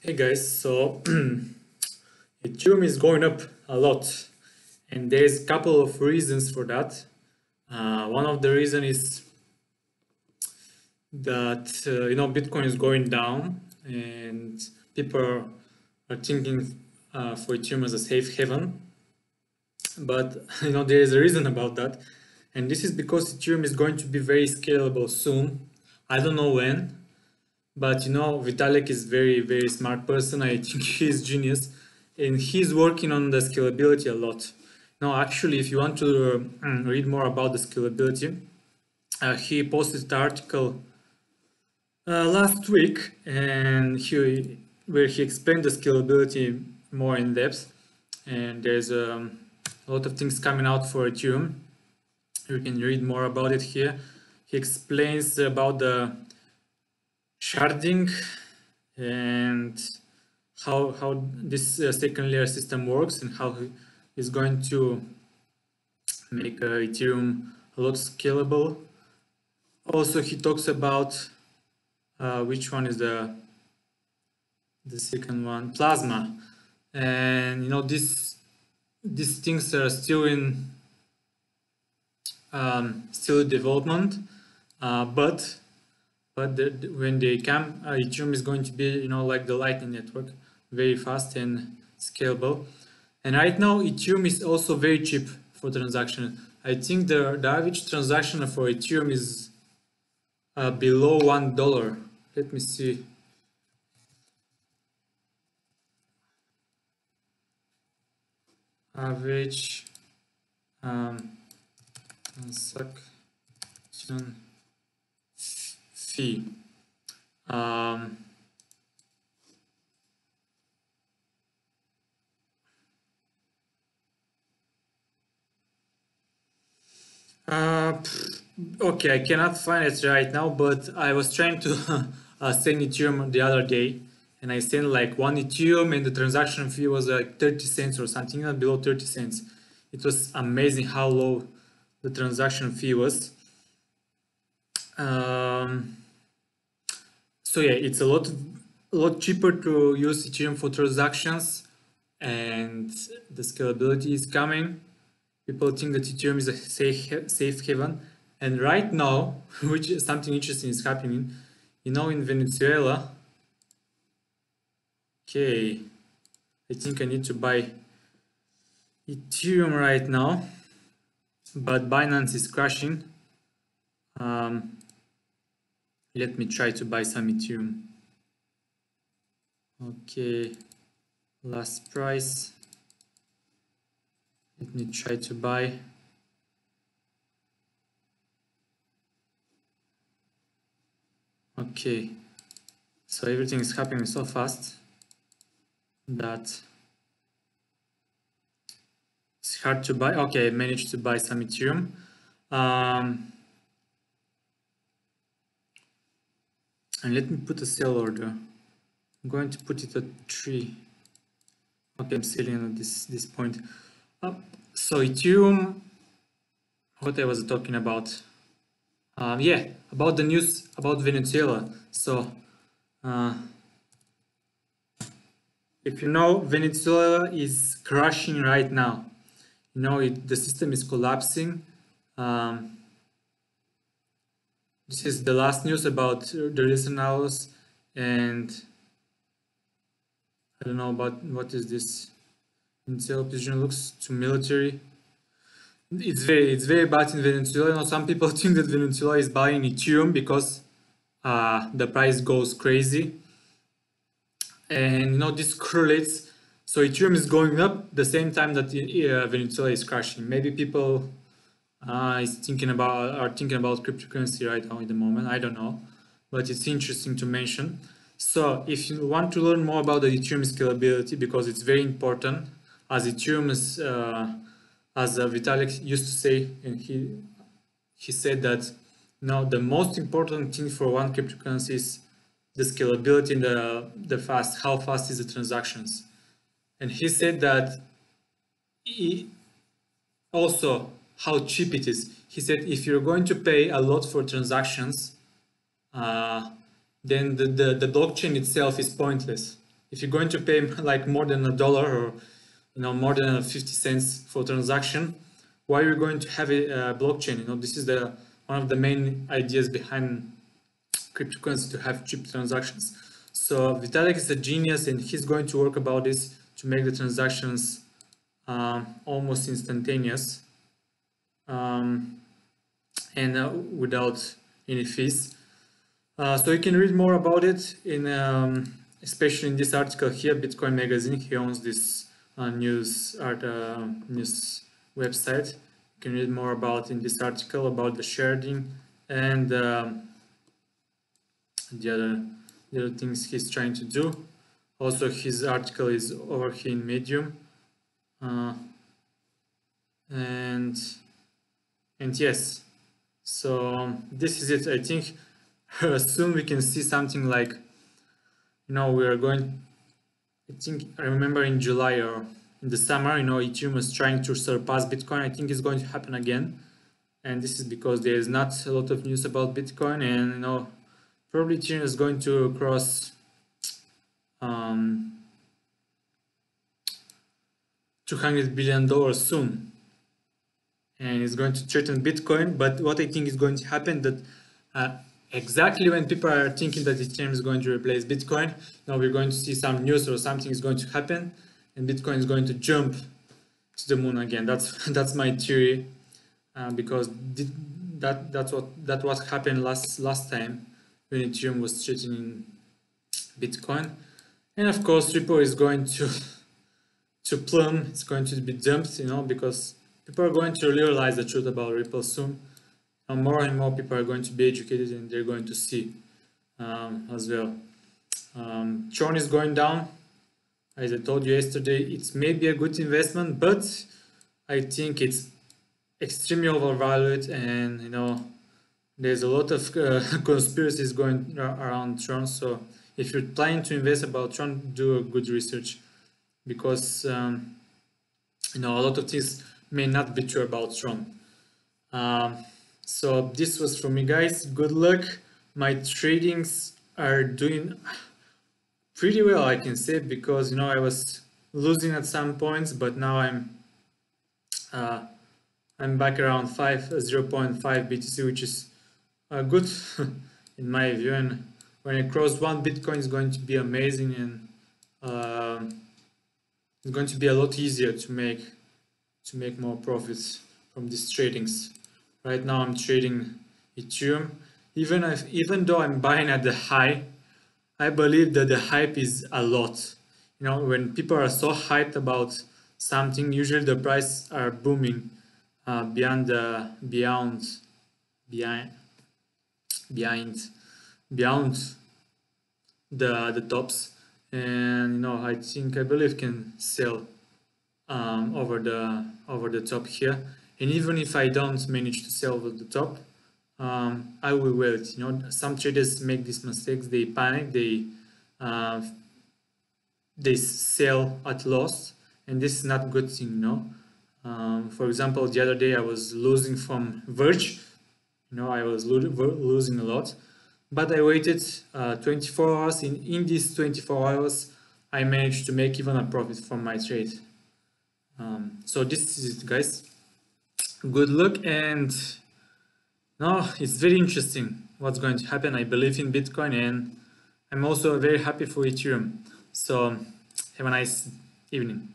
Hey guys, so Ethereum is going up a lot, and there's a couple of reasons for that. One of the reason is that Bitcoin is going down, and people are thinking for Ethereum as a safe haven. But there is a reason about that, and this is because Ethereum is going to be very scalable soon. I don't know when, but Vitalik is very smart person. I think he's genius, and he's working on the scalability a lot. Now, actually, if you want to read more about the scalability, he posted an article last week, and where he explained the scalability more in depth. And there's a lot of things coming out for Ethereum. You can read more about it here. He explains about the sharding and how this second layer system works and how it's going to make Ethereum a lot scalable. Also, he talks about which one is the second one, Plasma, and these things are still in development, but when they come, Ethereum is going to be like the Lightning Network, very fast and scalable. And right now Ethereum is also very cheap for transaction. I think the average transaction for Ethereum is below $1. Let me see. Average transaction fee. Okay, I cannot find it right now, but I was trying to send Ethereum the other day, and I sent like 1 Ethereum, and the transaction fee was like 30 cents or something, below 30 cents. It was amazing how low the transaction fee was. So yeah, it's a lot cheaper to use Ethereum for transactions, and the scalability is coming. People think that Ethereum is a safe haven, and right now, which is something interesting is happening, in Venezuela. Okay, I think I need to buy Ethereum right now, but Binance is crashing. Let me try to buy some Ethereum. Okay, last price. Let me try to buy. Okay, so everything is happening so fast that it's hard to buy. Okay, I managed to buy some Ethereum. And let me put a sell order. I'm going to put it at 3. Okay, I'm selling at this point. So Ethereum, what I was talking about. Yeah, about the news about Venezuela. So if you know, Venezuela is crashing right now. The system is collapsing. This is the last news about the recent hours, and I don't know about what is this. Venezuela position looks to military. It's very bad in Venezuela. Some people think that Venezuela is buying Ethereum because the price goes crazy, and this correlates. So Ethereum is going up the same time that Venezuela is crashing. Maybe people are thinking about cryptocurrency right now in the moment. I don't know, but it's interesting to mention. So if you want to learn more about the Ethereum scalability, because it's very important, as Ethereum is, as Vitalik used to say, and he said that now the most important thing for one cryptocurrency is the scalability and how fast is the transactions. And he said that also how cheap it is. He said if you're going to pay a lot for transactions, then the blockchain itself is pointless. if you're going to pay like more than $1 or more than 50 cents for transaction, why are you going to have a blockchain? This is the one of the main ideas behind cryptocurrency, to have cheap transactions. So Vitalik is a genius, and he's going to work about this to make the transactions almost instantaneous, and without any fees. So you can read more about it in, especially in this article here, Bitcoin Magazine. He owns this news website. You can read more about in this article about the sharding and the other things he's trying to do. Also, his article is over here in Medium, and yes. So this is it. I think soon we can see something like, we are going, I remember in July or in the summer, Ethereum was trying to surpass Bitcoin. I think it's going to happen again, and this is because there is not a lot of news about Bitcoin, and probably Ethereum is going to cross $200 billion soon, and it's going to threaten Bitcoin. But what I think is going to happen, that exactly when people are thinking that Ethereum is going to replace Bitcoin, now we're going to see some news or something is going to happen, and Bitcoin is going to jump to the moon again. That's my theory, because that's what happened last time when Ethereum was threatening Bitcoin. And of course, Ripple is going to plumb. It's going to be dumped, because people are going to realize the truth about Ripple soon. And more people are going to be educated, and they're going to see as well. Tron is going down. As I told you yesterday, it's maybe a good investment, but I think it's extremely overvalued, and there's a lot of conspiracies going around Tron. So if you're planning to invest about Tron, do a good research, because a lot of things may not be true about Tron. So this was from me, guys. Good luck. My tradings are doing pretty well, I can say, because I was losing at some points, but now I'm back around 0.5 BTC, which is good in my view. And when I cross 1 Bitcoin, it's going to be amazing, and it's going to be a lot easier to make more profits from these tradings. Right now I'm trading Ethereum. Even though I'm buying at the high, I believe that the hype is a lot. When people are so hyped about something, usually the prices are booming beyond the tops, and I believe can sell over the top here. And even if I don't manage to sell over the top, I will wait. Some traders make these mistakes. They panic. They sell at loss, and this is not a good thing. For example, the other day I was losing from Verge. I was losing a lot, but I waited 24 hours. In these 24 hours, I managed to make even a profit from my trade. So this is it, guys. Good luck, and it's very interesting what's going to happen. I believe in Bitcoin, and I'm also very happy for Ethereum. So have a nice evening.